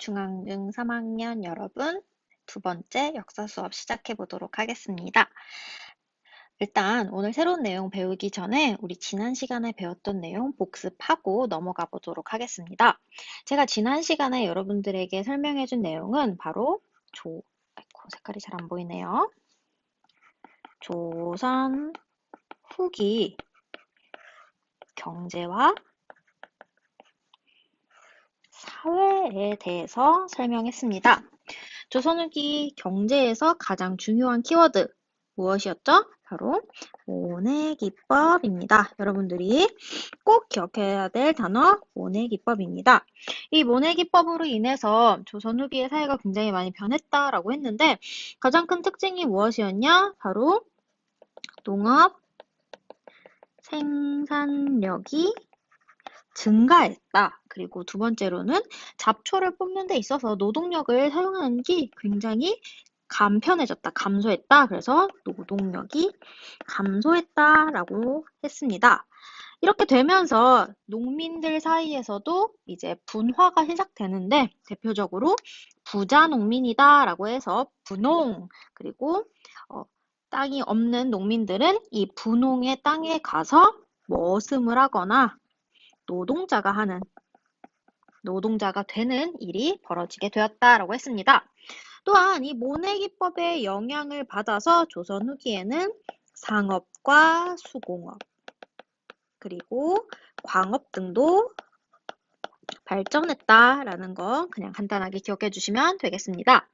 중앙중 3학년 여러분, 두 번째 역사 수업 시작해 보도록 하겠습니다. 일단 오늘 새로운 내용 배우기 전에 우리 지난 시간에 배웠던 내용 복습하고 넘어가 보도록 하겠습니다. 제가 지난 시간에 여러분들에게 설명해 준 내용은 바로 아이고, 색깔이 잘 안 보이네요. 조선 후기 경제와 사회에 대해서 설명했습니다. 조선 후기 경제에서 가장 중요한 키워드 무엇이었죠? 바로 모내기법입니다. 여러분들이 꼭 기억해야 될 단어 모내기법입니다. 이 모내기법으로 인해서 조선 후기의 사회가 굉장히 많이 변했다라고 했는데 가장 큰 특징이 무엇이었냐? 바로 농업 생산력이 증가했다. 그리고 두 번째로는 잡초를 뽑는 데 있어서 노동력을 사용하는 게 굉장히 간편해졌다, 감소했다. 그래서 노동력이 감소했다라고 했습니다. 이렇게 되면서 농민들 사이에서도 이제 분화가 시작되는데 대표적으로 부자 농민이다라고 해서 분농, 그리고 땅이 없는 농민들은 이 분농의 땅에 가서 머슴을 하거나 노동자가 되는 일이 벌어지게 되었다라고 했습니다. 또한 이 모내기법의 영향을 받아서 조선 후기에는 상업과 수공업, 그리고 광업 등도 발전했다라는 거 그냥 간단하게 기억해 주시면 되겠습니다.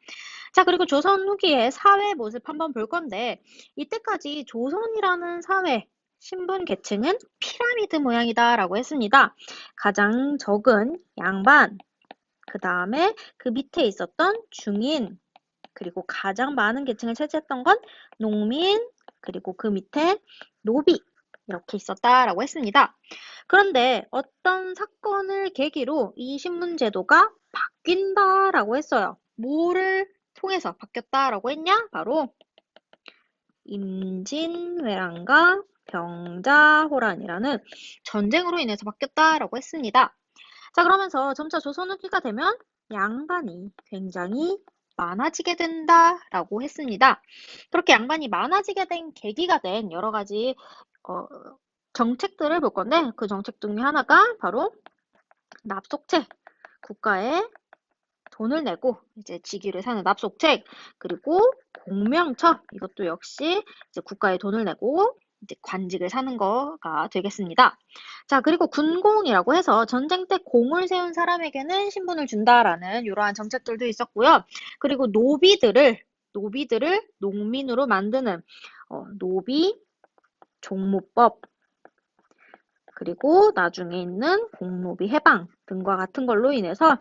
자, 그리고 조선 후기의 사회 모습 한번 볼 건데 이때까지 조선이라는 사회 신분 계층은 피라미드 모양이다라고 했습니다. 가장 적은 양반, 그 다음에 그 밑에 있었던 중인, 그리고 가장 많은 계층을 차지했던 건 농민, 그리고 그 밑에 노비, 이렇게 있었다라고 했습니다. 그런데 어떤 사건을 계기로 이 신분제도가 바뀐다라고 했어요. 뭐를 통해서 바뀌었다라고 했냐? 바로 임진왜란과 병자호란이라는 전쟁으로 인해서 바뀌었다라고 했습니다. 자, 그러면서 점차 조선 후기가 되면 양반이 굉장히 많아지게 된다라고 했습니다. 그렇게 양반이 많아지게 된 계기가 된 여러 가지 정책들을 볼 건데 그 정책 중에 하나가 바로 납속책, 국가에 돈을 내고 이제 직위를 사는 납속책, 그리고 공명처, 이것도 역시 이제 국가에 돈을 내고 이제 관직을 사는 거가 되겠습니다. 자, 그리고 군공이라고 해서 전쟁 때 공을 세운 사람에게는 신분을 준다라는 이러한 정책들도 있었고요. 그리고 노비들을 농민으로 만드는 노비 종무법, 그리고 나중에 있는 공노비 해방 등과 같은 걸로 인해서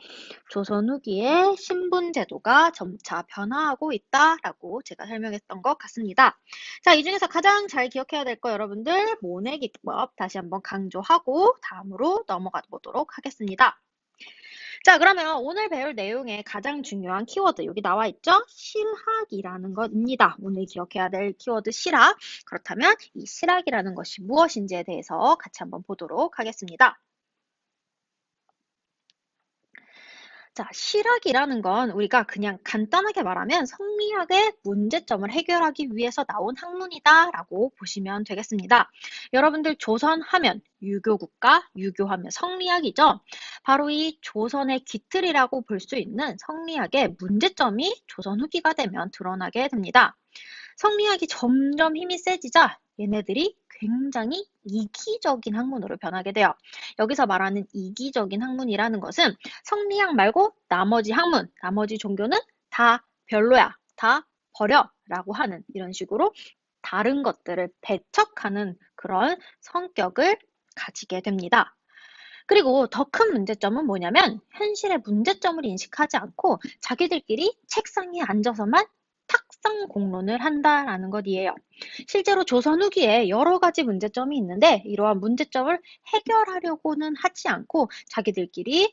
조선 후기의 신분 제도가 점차 변화하고 있다라고 제가 설명했던 것 같습니다. 자, 이 중에서 가장 잘 기억해야 될 거 여러분들 모내기법 다시 한번 강조하고 다음으로 넘어가 보도록 하겠습니다. 자, 그러면 오늘 배울 내용의 가장 중요한 키워드 여기 나와 있죠? 실학이라는 것입니다. 오늘 기억해야 될 키워드 실학. 그렇다면 이 실학이라는 것이 무엇인지에 대해서 같이 한번 보도록 하겠습니다. 자, 실학이라는 건 우리가 그냥 간단하게 말하면 성리학의 문제점을 해결하기 위해서 나온 학문이다라고 보시면 되겠습니다. 여러분들 조선 하면 유교국가, 유교하면 성리학이죠. 바로 이 조선의 기틀이라고 볼 수 있는 성리학의 문제점이 조선 후기가 되면 드러나게 됩니다. 성리학이 점점 힘이 세지자 얘네들이 굉장히 이기적인 학문으로 변하게 돼요. 여기서 말하는 이기적인 학문이라는 것은 성리학 말고 나머지 학문, 나머지 종교는 다 별로야, 다 버려 라고 하는 이런 식으로 다른 것들을 배척하는 그런 성격을 가지게 됩니다. 그리고 더 큰 문제점은 뭐냐면 현실의 문제점을 인식하지 않고 자기들끼리 책상에 앉아서만 탁상 공론을 한다라는 것이에요. 실제로 조선 후기에 여러 가지 문제점이 있는데 이러한 문제점을 해결하려고는 하지 않고 자기들끼리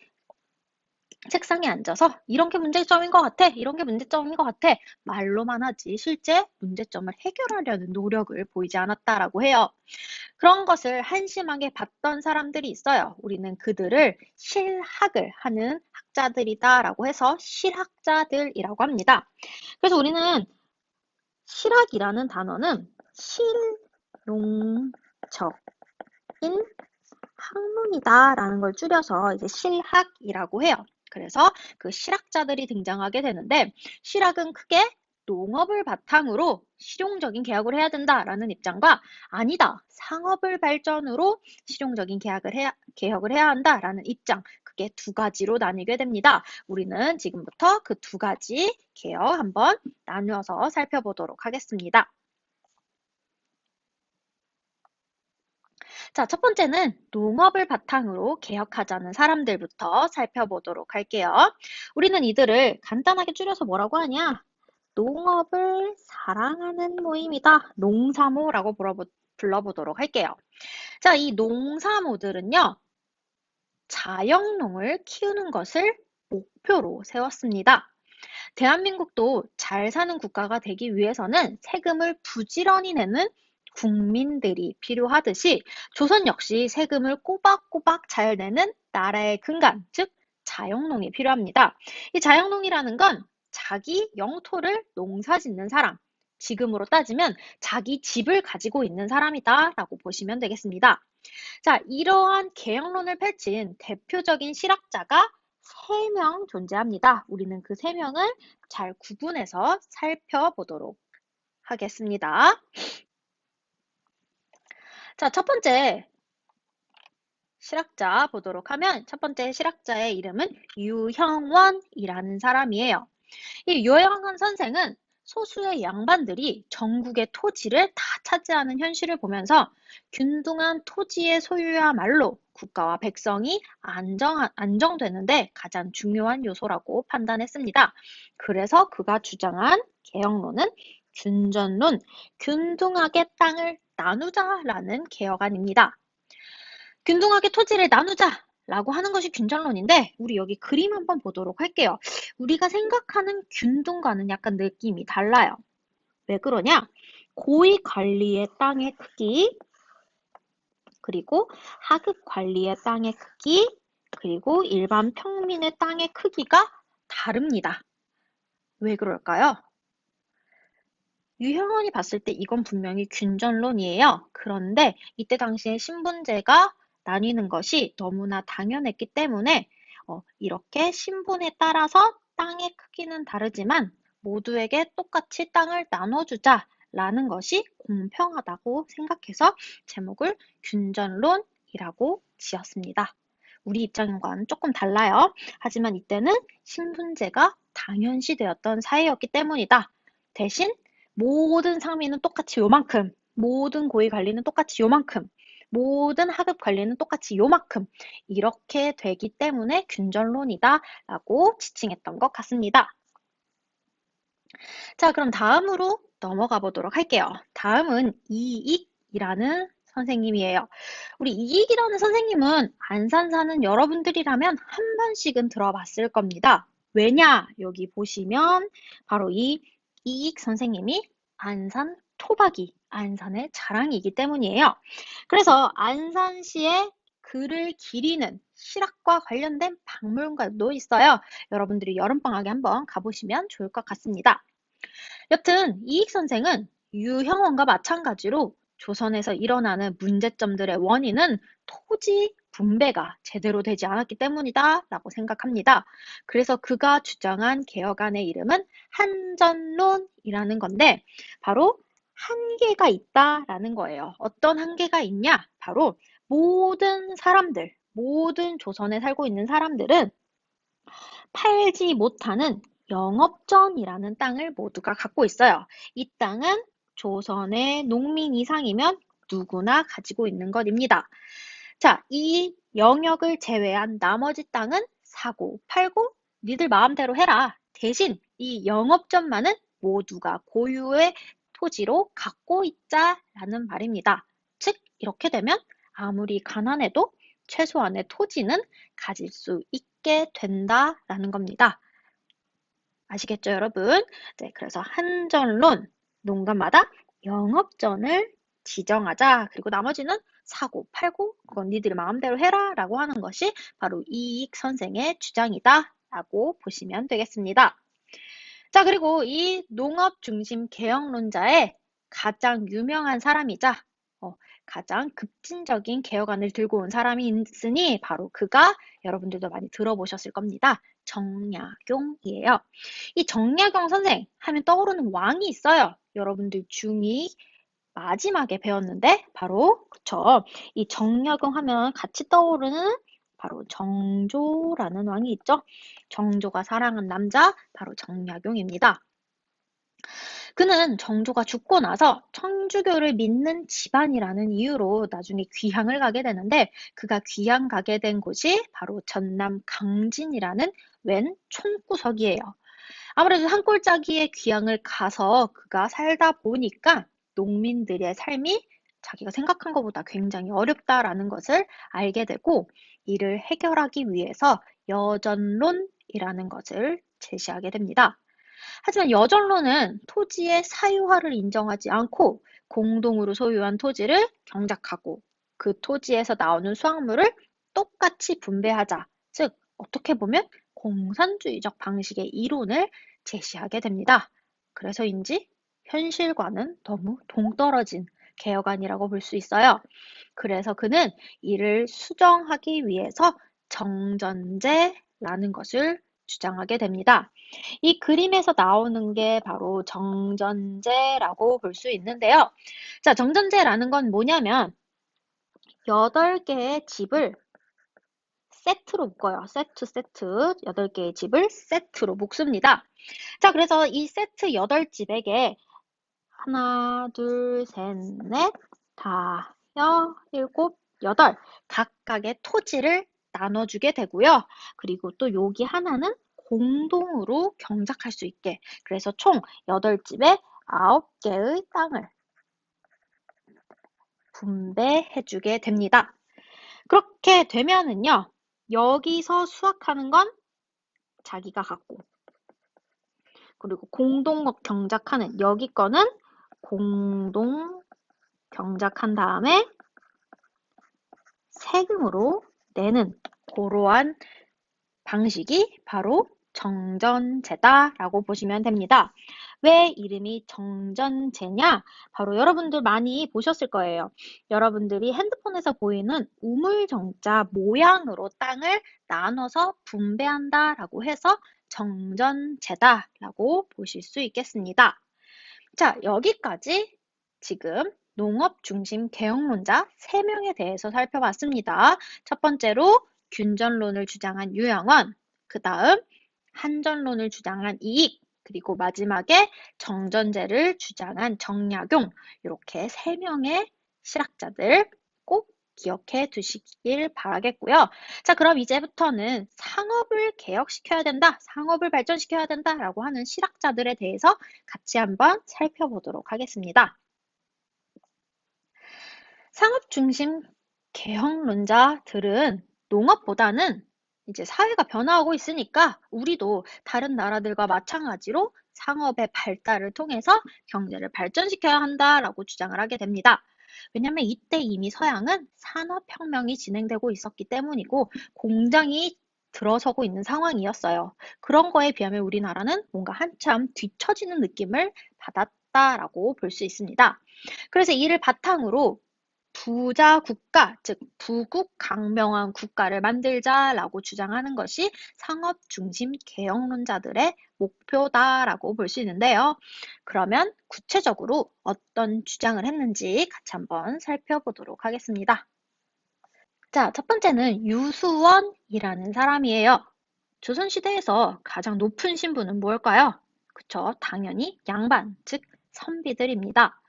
책상에 앉아서 이런 게 문제점인 것 같아, 이런 게 문제점인 것 같아 말로만 하지 실제 문제점을 해결하려는 노력을 보이지 않았다라고 해요. 그런 것을 한심하게 봤던 사람들이 있어요. 우리는 그들을 실학을 하는 학자들이다라고 해서 실학자들이라고 합니다. 그래서 우리는 실학이라는 단어는 실용적인 학문이다라는 걸 줄여서 이제 실학이라고 해요. 그래서 그 실학자들이 등장하게 되는데, 실학은 크게 농업을 바탕으로 실용적인 개혁을 해야 된다라는 입장과, 아니다, 상업을 발전으로 실용적인 개혁을 해야 한다라는 입장, 그게 두 가지로 나뉘게 됩니다. 우리는 지금부터 그 두 가지 개혁 한번 나누어서 살펴보도록 하겠습니다. 자, 첫 번째는 농업을 바탕으로 개혁하자는 사람들부터 살펴보도록 할게요. 우리는 이들을 간단하게 줄여서 뭐라고 하냐? 농업을 사랑하는 모임이다. 농사모라고 불러보도록 할게요. 자, 이 농사모들은요, 자영농을 키우는 것을 목표로 세웠습니다. 대한민국도 잘 사는 국가가 되기 위해서는 세금을 부지런히 내는 국민들이 필요하듯이 조선 역시 세금을 꼬박꼬박 잘 내는 나라의 근간, 즉 자영농이 필요합니다. 이 자영농이라는 건 자기 영토를 농사짓는 사람, 지금으로 따지면 자기 집을 가지고 있는 사람이다라고 보시면 되겠습니다. 자, 이러한 개혁론을 펼친 대표적인 실학자가 3명 존재합니다. 우리는 그 3명을 잘 구분해서 살펴보도록 하겠습니다. 자, 첫 번째 실학자 보도록 하면, 첫 번째 실학자의 이름은 유형원이라는 사람이에요. 이 유형원 선생은 소수의 양반들이 전국의 토지를 다 차지하는 현실을 보면서 균등한 토지의 소유야말로 국가와 백성이 안정되는데 가장 중요한 요소라고 판단했습니다. 그래서 그가 주장한 개혁론은 균전론, 균등하게 땅을 나누자라는 개혁안입니다. 균등하게 토지를 나누자! 라고 하는 것이 균전론인데, 우리 여기 그림 한번 보도록 할게요. 우리가 생각하는 균등과는 약간 느낌이 달라요. 왜 그러냐? 고위 관리의 땅의 크기, 그리고 하급 관리의 땅의 크기, 그리고 일반 평민의 땅의 크기가 다릅니다. 왜 그럴까요? 유형원이 봤을 때 이건 분명히 균전론이에요. 그런데 이때 당시에 신분제가 나뉘는 것이 너무나 당연했기 때문에 이렇게 신분에 따라서 땅의 크기는 다르지만 모두에게 똑같이 땅을 나눠주자라는 것이 공평하다고 생각해서 제목을 균전론이라고 지었습니다. 우리 입장과는 조금 달라요. 하지만 이때는 신분제가 당연시되었던 사회였기 때문이다. 대신 모든 상민은 똑같이 요만큼, 모든 고위 관리는 똑같이 요만큼, 모든 하급 관리는 똑같이 요만큼 이렇게 되기 때문에 균전론이다 라고 지칭했던 것 같습니다. 자, 그럼 다음으로 넘어가 보도록 할게요. 다음은 이익이라는 선생님이에요. 우리 이익이라는 선생님은 안산 사는 여러분들이라면 한 번씩은 들어봤을 겁니다. 왜냐? 여기 보시면 바로 이 이익 선생님이 안산 토박이, 안산의 자랑이기 때문이에요. 그래서 안산시의 글을 기리는 실학과 관련된 박물관도 있어요. 여러분들이 여름방학에 한번 가보시면 좋을 것 같습니다. 여튼 이익 선생은 유형원과 마찬가지로 조선에서 일어나는 문제점들의 원인은 토지 분배가 제대로 되지 않았기 때문이다 라고 생각합니다. 그래서 그가 주장한 개혁안의 이름은 한전론이라는 건데, 바로 한계가 있다라는 거예요. 어떤 한계가 있냐? 바로 모든 사람들, 모든 조선에 살고 있는 사람들은 팔지 못하는 영업전이라는 땅을 모두가 갖고 있어요. 이 땅은 조선의 농민 이상이면 누구나 가지고 있는 것입니다. 자, 이 영역을 제외한 나머지 땅은 사고 팔고 니들 마음대로 해라. 대신 이 영업전만은 모두가 고유의 토지로 갖고 있자라는 말입니다. 즉, 이렇게 되면 아무리 가난해도 최소한의 토지는 가질 수 있게 된다라는 겁니다. 아시겠죠, 여러분? 네, 그래서 한전론, 농가마다 영업전을 지정하자. 그리고 나머지는 사고, 팔고, 그건 니들이 마음대로 해라. 라고 하는 것이 바로 이익 선생의 주장이다. 라고 보시면 되겠습니다. 자, 그리고 이 농업 중심 개혁론자의 가장 유명한 사람이자 가장 급진적인 개혁안을 들고 온 사람이 있으니 바로 그가 여러분들도 많이 들어보셨을 겁니다. 정약용이에요. 이 정약용 선생 하면 떠오르는 왕이 있어요. 여러분들 중2 마지막에 배웠는데 바로 그쵸. 이 정약용 하면 같이 떠오르는 바로 정조라는 왕이 있죠. 정조가 사랑한 남자 바로 정약용입니다. 그는 정조가 죽고 나서 천주교를 믿는 집안이라는 이유로 나중에 귀향을 가게 되는데 그가 귀향 가게 된 곳이 바로 전남 강진이라는 웬 촌구석이에요. 아무래도 산골짜기에 귀향을 가서 그가 살다 보니까 농민들의 삶이 자기가 생각한 것보다 굉장히 어렵다라는 것을 알게 되고 이를 해결하기 위해서 여전론이라는 것을 제시하게 됩니다. 하지만 여전론은 토지의 사유화를 인정하지 않고 공동으로 소유한 토지를 경작하고 그 토지에서 나오는 수확물을 똑같이 분배하자. 즉, 어떻게 보면 공산주의적 방식의 이론을 제시하게 됩니다. 그래서인지 현실과는 너무 동떨어진 개혁안이라고 볼 수 있어요. 그래서 그는 이를 수정하기 위해서 정전제라는 것을 주장하게 됩니다. 이 그림에서 나오는 게 바로 정전제라고 볼 수 있는데요. 자, 정전제라는 건 뭐냐면 8개의 집을 세트로 묶어요. 세트. 8개의 집을 세트로 묶습니다. 자, 그래서 이 세트 8집에게 하나, 둘, 셋, 넷, 다, 일곱, 여덟 각각의 토지를 나눠주게 되고요. 그리고 또 여기 하나는 공동으로 경작할 수 있게 그래서 총 8집에 9개의 땅을 분배해주게 됩니다. 그렇게 되면은요. 여기서 수확하는 건 자기가 갖고 그리고 공동 경작하는 여기 거는 공동 경작한 다음에 세금으로 내는 그러한 방식이 바로 정전제다라고 보시면 됩니다. 왜 이름이 정전제냐? 바로 여러분들 많이 보셨을 거예요. 여러분들이 핸드폰에서 보이는 우물정자 모양으로 땅을 나눠서 분배한다라고 해서 정전제다라고 보실 수 있겠습니다. 자, 여기까지 지금 농업 중심 개혁론자 3명에 대해서 살펴봤습니다. 첫 번째로 균전론을 주장한 유영원, 그 다음 한전론을 주장한 이익, 그리고 마지막에 정전제를 주장한 정약용, 이렇게 3명의 실학자들 꼭 기억해 두시길 바라겠고요. 자, 그럼 이제부터는 상업을 개혁시켜야 된다, 상업을 발전시켜야 된다라고 하는 실학자들에 대해서 같이 한번 살펴보도록 하겠습니다. 상업 중심 개혁론자들은 농업보다는 이제 사회가 변화하고 있으니까 우리도 다른 나라들과 마찬가지로 상업의 발달을 통해서 경제를 발전시켜야 한다라고 주장을 하게 됩니다. 왜냐하면 이때 이미 서양은 산업혁명이 진행되고 있었기 때문이고 공장이 들어서고 있는 상황이었어요. 그런 거에 비하면 우리나라는 뭔가 한참 뒤처지는 느낌을 받았다라고 볼 수 있습니다. 그래서 이를 바탕으로 부자 국가, 즉 부국 강명한 국가를 만들자라고 주장하는 것이 상업 중심 개혁론자들의 목표다라고 볼 수 있는데요. 그러면 구체적으로 어떤 주장을 했는지 같이 한번 살펴보도록 하겠습니다. 자, 첫 번째는 유수원이라는 사람이에요. 조선시대에서 가장 높은 신분은 뭘까요? 그쵸, 당연히 양반, 즉 선비들입니다.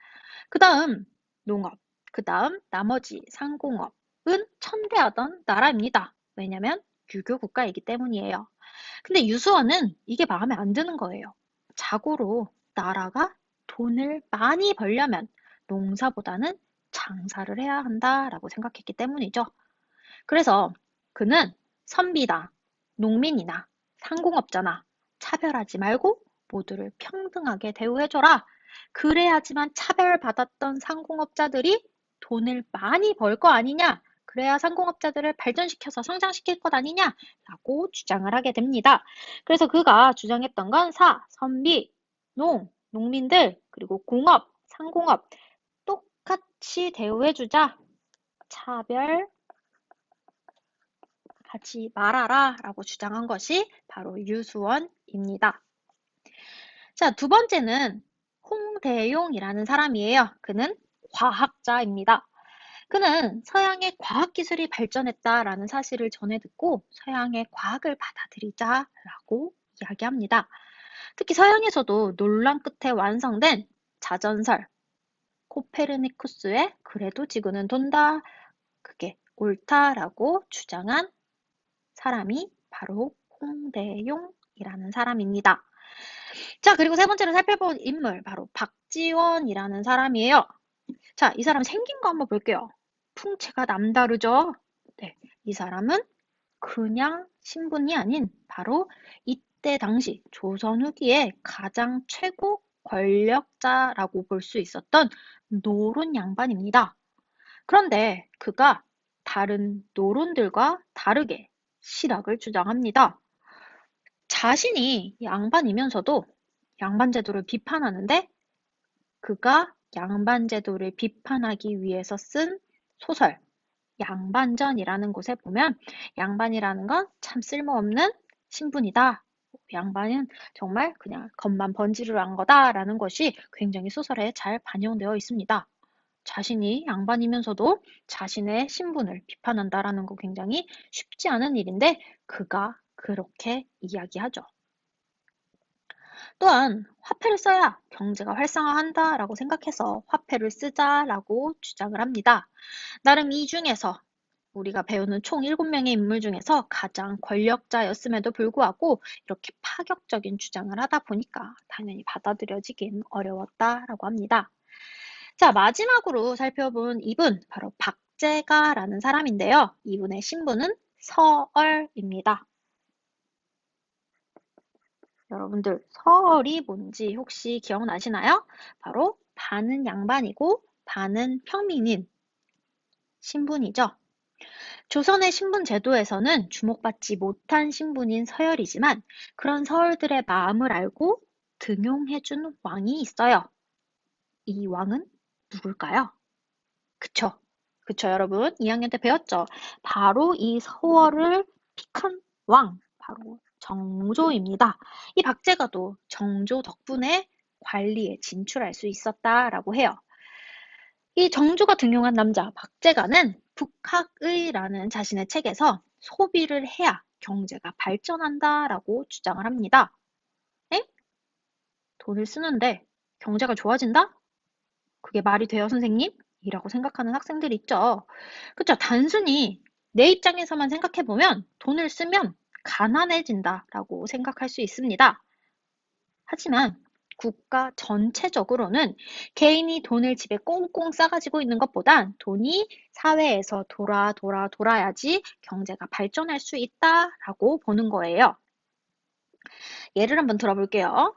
그 다음 농업, 그 다음 나머지 상공업은 천대하던 나라입니다. 왜냐면 유교 국가이기 때문이에요. 근데 유수원은 이게 마음에 안 드는 거예요. 자고로 나라가 돈을 많이 벌려면 농사보다는 장사를 해야 한다라고 생각했기 때문이죠. 그래서 그는 선비나 농민이나 상공업자나 차별하지 말고 모두를 평등하게 대우해줘라 그래야지만 차별받았던 상공업자들이 돈을 많이 벌 거 아니냐? 그래야 상공업자들을 발전시켜서 성장시킬 것 아니냐라고 주장을 하게 됩니다. 그래서 그가 주장했던 건 사, 선비, 농민들, 그리고 공업, 상공업 똑같이 대우해주자. 차별하지 말아라 라고 주장한 것이 바로 유수원입니다. 자, 두 번째는 홍대용이라는 사람이에요. 그는 과학자입니다. 그는 서양의 과학기술이 발전했다라는 사실을 전해 듣고 서양의 과학을 받아들이자라고 이야기합니다. 특히 서양에서도 논란 끝에 완성된 자전설, 코페르니쿠스의 그래도 지구는 돈다, 그게 옳다라고 주장한 사람이 바로 홍대용이라는 사람입니다. 자, 그리고 세 번째로 살펴볼 인물, 바로 박지원이라는 사람이에요. 자, 이 사람 생긴 거 한번 볼게요. 풍채가 남다르죠? 네, 이 사람은 그냥 신분이 아닌 바로 이때 당시 조선 후기에 가장 최고 권력자라고 볼 수 있었던 노론 양반입니다. 그런데 그가 다른 노론들과 다르게 실학을 주장합니다. 자신이 양반이면서도 양반제도를 비판하는데 그가 양반제도를 비판하기 위해서 쓴 소설 양반전이라는 곳에 보면 양반이라는 건 참 쓸모없는 신분이다. 양반은 정말 그냥 겉만 번지르르한 거다라는 것이 굉장히 소설에 잘 반영되어 있습니다. 자신이 양반이면서도 자신의 신분을 비판한다라는 거 굉장히 쉽지 않은 일인데 그가 그렇게 이야기하죠. 또한 화폐를 써야 경제가 활성화한다라고 생각해서 화폐를 쓰자라고 주장을 합니다. 나름 이 중에서 우리가 배우는 총 7명의 인물 중에서 가장 권력자였음에도 불구하고 이렇게 파격적인 주장을 하다 보니까 당연히 받아들여지긴 어려웠다라고 합니다. 자, 마지막으로 살펴본 이분, 바로 박제가라는 사람인데요. 이분의 신분은 서얼입니다. 여러분들, 서얼이 뭔지 혹시 기억나시나요? 바로 반은 양반이고 반은 평민인 신분이죠. 조선의 신분 제도에서는 주목받지 못한 신분인 서열이지만 그런 서얼들의 마음을 알고 등용해준 왕이 있어요. 이 왕은 누굴까요? 그쵸? 그쵸, 여러분? 2학년 때 배웠죠? 바로 이 서얼을 픽한 왕, 바로 정조입니다. 이 박제가도 정조 덕분에 관리에 진출할 수 있었다라고 해요. 이 정조가 등용한 남자 박제가는 북학의라는 자신의 책에서 소비를 해야 경제가 발전한다라고 주장을 합니다. 에? 돈을 쓰는데 경제가 좋아진다? 그게 말이 돼요, 선생님? 이라고 생각하는 학생들이 있죠. 그쵸? 단순히 내 입장에서만 생각해보면 돈을 쓰면 가난해진다라고 생각할 수 있습니다. 하지만 국가 전체적으로는 개인이 돈을 집에 꽁꽁 싸가지고 있는 것보단 돈이 사회에서 돌아야지 경제가 발전할 수 있다라고 보는 거예요. 예를 한번 들어볼게요.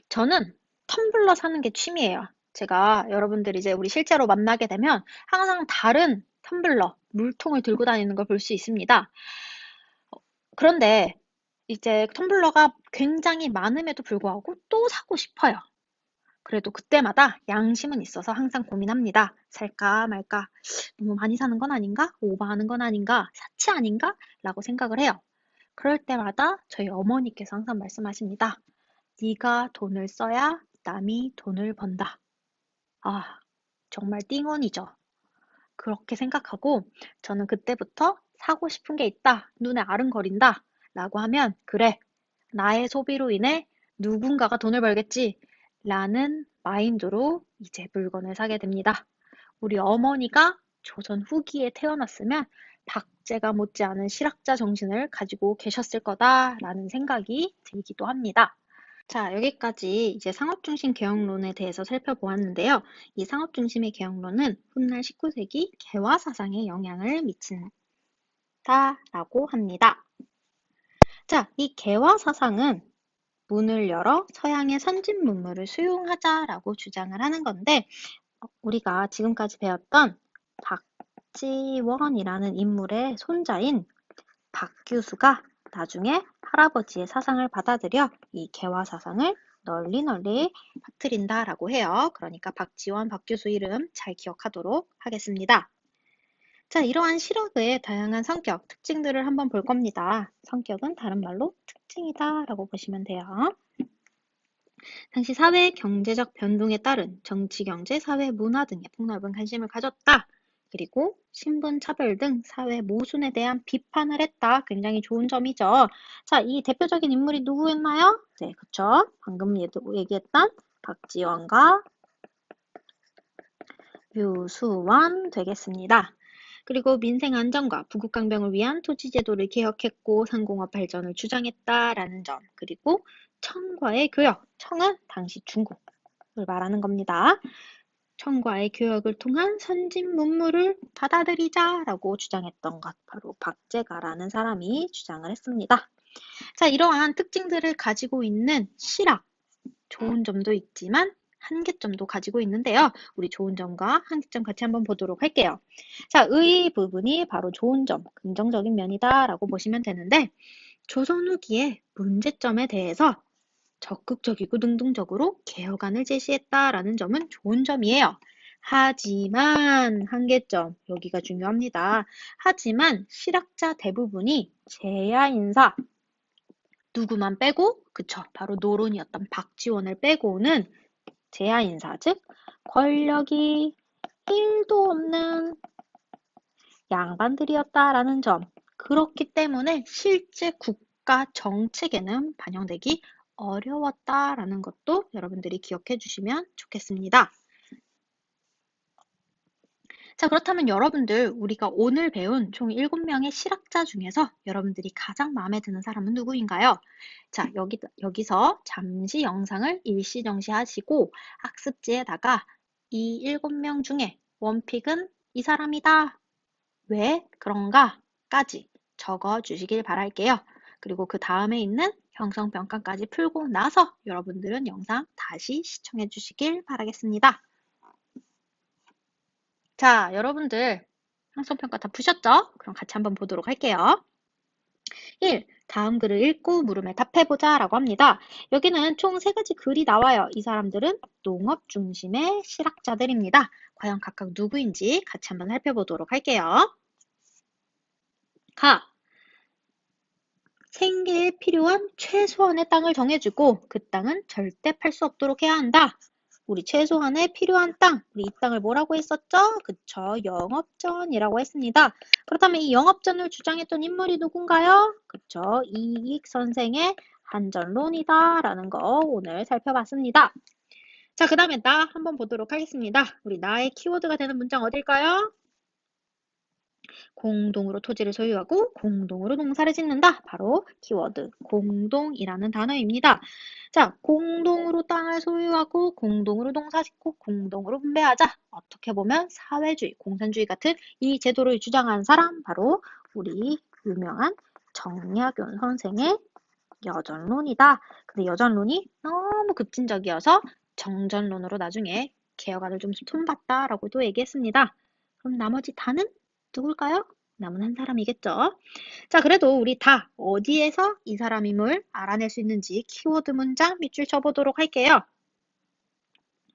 저는 텀블러 사는 게 취미예요. 제가 여러분들 이제 우리 실제로 만나게 되면 항상 다른 텀블러, 물통을 들고 다니는 걸 볼 수 있습니다. 그런데 이제 텀블러가 굉장히 많음에도 불구하고 또 사고 싶어요. 그래도 그때마다 양심은 있어서 항상 고민합니다. 살까 말까? 너무 많이 사는 건 아닌가? 오버하는 건 아닌가? 사치 아닌가? 라고 생각을 해요. 그럴 때마다 저희 어머니께서 항상 말씀하십니다. 네가 돈을 써야 남이 돈을 번다. 아, 정말 띵언이죠. 그렇게 생각하고 저는 그때부터 사고 싶은 게 있다. 눈에 아른거린다. 라고 하면 그래. 나의 소비로 인해 누군가가 돈을 벌겠지. 라는 마인드로 이제 물건을 사게 됩니다. 우리 어머니가 조선 후기에 태어났으면 박제가 못지않은 실학자 정신을 가지고 계셨을 거다라는 생각이 들기도 합니다. 자, 여기까지 이제 상업중심 개혁론에 대해서 살펴보았는데요. 이 상업중심의 개혁론은 훗날 19세기 개화사상에 영향을 미친다라고 합니다. 자, 이 개화사상은 문을 열어 서양의 선진 문물을 수용하자라고 주장을 하는 건데 우리가 지금까지 배웠던 박지원이라는 인물의 손자인 박규수가 나중에 할아버지의 사상을 받아들여 이 개화 사상을 널리 퍼뜨린다라고 해요. 그러니까 박지원, 박규수 이름 잘 기억하도록 하겠습니다. 자, 이러한 실학의 다양한 성격, 특징들을 한번 볼 겁니다. 성격은 다른 말로 특징이다 라고 보시면 돼요. 당시 사회 경제적 변동에 따른 정치, 경제, 사회, 문화 등에 폭넓은 관심을 가졌다. 그리고 신분 차별 등 사회 모순에 대한 비판을 했다. 굉장히 좋은 점이죠. 자, 이 대표적인 인물이 누구였나요? 네, 그쵸. 방금 얘기했던 박지원과 유수원 되겠습니다. 그리고 민생 안정과 부국강병을 위한 토지제도를 개혁했고 상공업 발전을 주장했다라는 점. 그리고 청과의 교역. 청은 당시 중국을 말하는 겁니다. 청과의 교역을 통한 선진 문물을 받아들이자라고 주장했던 것. 바로 박제가라는 사람이 주장을 했습니다. 자, 이러한 특징들을 가지고 있는 실학. 좋은 점도 있지만 한계점도 가지고 있는데요. 우리 좋은 점과 한계점 같이 한번 보도록 할게요. 자, 의 부분이 바로 좋은 점, 긍정적인 면이다 라고 보시면 되는데 조선 후기의 문제점에 대해서 적극적이고 능동적으로 개혁안을 제시했다라는 점은 좋은 점이에요. 하지만 한계점, 여기가 중요합니다. 하지만 실학자 대부분이 제야 인사, 누구만 빼고, 그쵸, 바로 노론이었던 박지원을 빼고는 제야 인사, 즉 권력이 1도 없는 양반들이었다라는 점. 그렇기 때문에 실제 국가 정책에는 반영되기 어려웠다라는 것도 여러분들이 기억해 주시면 좋겠습니다. 자, 그렇다면 여러분들 우리가 오늘 배운 총 7명의 실학자 중에서 여러분들이 가장 마음에 드는 사람은 누구인가요? 자, 여기서 잠시 영상을 일시정지 하시고 학습지에다가 이 7명 중에 원픽은 이 사람이다. 왜 그런가?까지 적어 주시길 바랄게요. 그리고 그 다음에 있는 형성평가까지 풀고 나서 여러분들은 영상 다시 시청해 주시길 바라겠습니다. 자, 여러분들 형성평가 다 푸셨죠? 그럼 같이 한번 보도록 할게요. 1. 다음 글을 읽고 물음에 답해보자 라고 합니다. 여기는 총 3가지 글이 나와요. 이 사람들은 농업 중심의 실학자들입니다. 과연 각각 누구인지 같이 한번 살펴보도록 할게요. 가. 생계에 필요한 최소한의 땅을 정해주고 그 땅은 절대 팔 수 없도록 해야 한다. 우리 최소한의 필요한 땅, 우리 이 땅을 뭐라고 했었죠? 그쵸, 영업전이라고 했습니다. 그렇다면 이 영업전을 주장했던 인물이 누군가요? 그쵸, 이익 선생의 한전론이다 라는 거 오늘 살펴봤습니다. 자, 그 다음에 나 한번 보도록 하겠습니다. 우리 나의 키워드가 되는 문장 어딜까요? 공동으로 토지를 소유하고 공동으로 농사를 짓는다. 바로 키워드 공동이라는 단어입니다. 자, 공동으로 땅을 소유하고 공동으로 농사짓고 공동으로 분배하자. 어떻게 보면 사회주의, 공산주의 같은 이 제도를 주장한 사람 바로 우리 유명한 정약용 선생의 여전론이다. 근데 여전론이 너무 급진적이어서 정전론으로 나중에 개혁안을 좀 손봤다라고도 얘기했습니다. 그럼 나머지 다는 누굴까요? 남은 한 사람이겠죠. 자, 그래도 우리 다 어디에서 이 사람임을 알아낼 수 있는지 키워드 문장 밑줄 쳐보도록 할게요.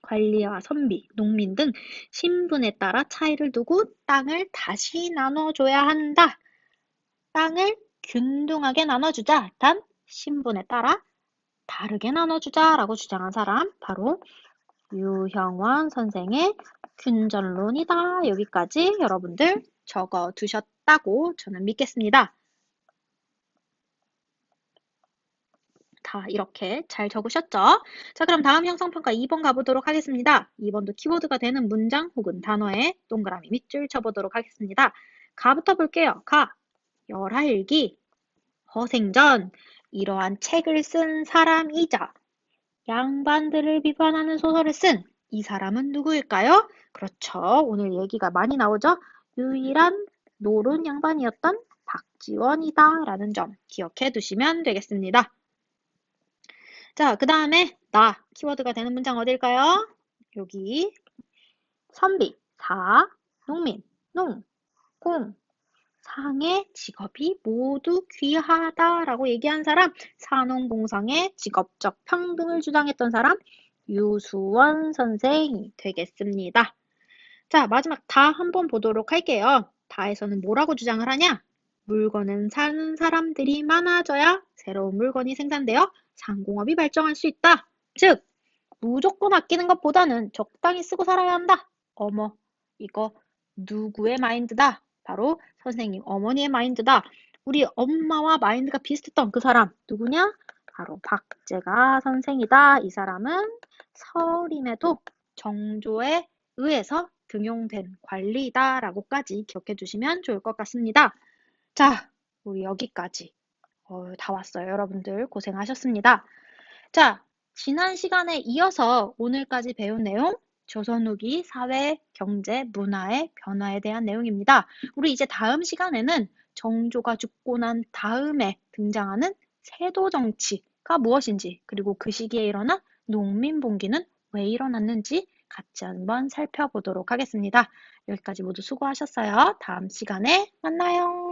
관리와 선비, 농민 등 신분에 따라 차이를 두고 땅을 다시 나눠줘야 한다. 땅을 균등하게 나눠주자. 단 신분에 따라 다르게 나눠주자라고 주장한 사람 바로 유형원 선생의 균전론이다. 여기까지 여러분들 적어 두셨다고 저는 믿겠습니다. 다 이렇게 잘 적으셨죠? 자, 그럼 다음 형성평가 2번 가보도록 하겠습니다. 2번도 키워드가 되는 문장 혹은 단어에 동그라미 밑줄 쳐보도록 하겠습니다. 가부터 볼게요. 가, 열하일기, 허생전, 이러한 책을 쓴 사람이자 양반들을 비판하는 소설을 쓴 이 사람은 누구일까요? 그렇죠. 오늘 얘기가 많이 나오죠. 유일한 노론 양반이었던 박지원이다 라는 점 기억해 두시면 되겠습니다. 자, 그 다음에 나 키워드가 되는 문장 어딜까요? 여기 선비, 사, 농민, 농, 공, 상의 직업이 모두 귀하다라고 얘기한 사람, 산업공상의 직업적 평등을 주장했던 사람, 유수원 선생이 되겠습니다. 자, 마지막 다 한번 보도록 할게요. 다에서는 뭐라고 주장을 하냐? 물건은 사는 사람들이 많아져야 새로운 물건이 생산되어 상공업이 발전할 수 있다. 즉, 무조건 아끼는 것보다는 적당히 쓰고 살아야 한다. 어머, 이거 누구의 마인드다? 바로 선생님 어머니의 마인드다. 우리 엄마와 마인드가 비슷했던 그 사람 누구냐? 바로 박제가 선생이다. 이 사람은 서림에도 정조에 의해서 등용된 관리다라고까지 기억해 주시면 좋을 것 같습니다. 자, 우리 여기까지 다 왔어요. 여러분들 고생하셨습니다. 자, 지난 시간에 이어서 오늘까지 배운 내용, 조선 후기 사회, 경제, 문화의 변화에 대한 내용입니다. 우리 이제 다음 시간에는 정조가 죽고 난 다음에 등장하는 세도 정치가 무엇인지, 그리고 그 시기에 일어난 농민봉기는 왜 일어났는지 같이 한번 살펴보도록 하겠습니다. 여기까지 모두 수고하셨어요. 다음 시간에 만나요.